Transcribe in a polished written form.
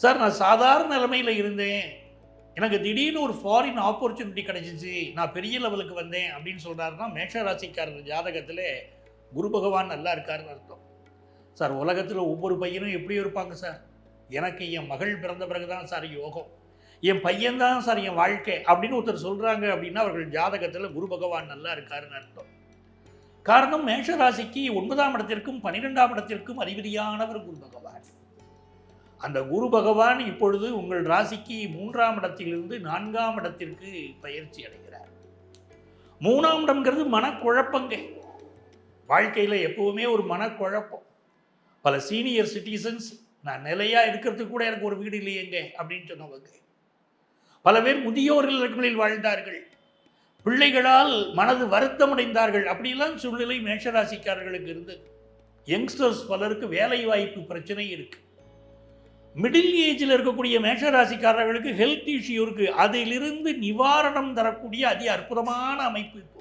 Sir நான் சாதாரண நிலைமையில் இருந்தேன், எனக்கு திடீர்னு ஒரு ஃபாரின் ஆப்பர்ச்சுனிட்டி கிடைச்சிச்சு, நான் பெரிய லெவலுக்கு வந்தேன் அப்படின்னு சொல்கிறாருன்னா மேஷராசிக்காரர் ஜாதகத்தில் குரு பகவான் நல்லா இருக்காருன்னு அர்த்தம். சார் உலகத்தில் ஒவ்வொரு பையனும் எப்படி இருப்பாங்க சார், எனக்கு என் மகள் பிறந்த பிறகு தான் சார் யோகம், என் பையன்தான் சார் என் வாழ்க்கை அப்படின்னு ஒருத்தர் சொல்கிறாங்க அப்படின்னா அவர்கள் ஜாதகத்தில் குரு பகவான் நல்லா இருக்காருன்னு அர்த்தம். காரணம் மேஷராசிக்கு 9ஆம் இடத்திற்கும் 12ஆம் இடத்திற்கும் அதிபதியானவர் குரு பகவான். அந்த குரு பகவான் இப்பொழுது உங்கள் ராசிக்கு 3ஆம் இடத்திலிருந்து 4ஆம் இடத்திற்கு பயிற்சி அடைகிறார். 3ஆம் இடம்ங்கிறது மனக்குழப்பங்க. வாழ்க்கையில் எப்பவுமே ஒரு மனக்குழப்பம். பல சீனியர் சிட்டிசன்ஸ் நான் நிலையாக இருக்கிறதுக்கு கூட எனக்கு ஒரு வீடு இல்லையேங்க அப்படின்னு சொன்னவங்க. பல பேர் முதியோர் இல்லங்களில் வாழ்ந்தார்கள், பிள்ளைகளால் மனது வருத்தமடைந்தார்கள். அப்படிலாம் சூழ்நிலை மேஷராசிக்காரர்களுக்கு இருந்தது. யங்ஸ்டர்ஸ் பலருக்கு வேலை வாய்ப்பு பிரச்சனை இருக்கு. மிடில் ஏஜில் இருக்கக்கூடிய மேஷராசிக்காரர்களுக்கு ஹெல்த் இஷ்யூ இருக்கு. அதிலிருந்து நிவாரணம் தரக்கூடிய அதி அற்புதமான அமைப்பு இப்போ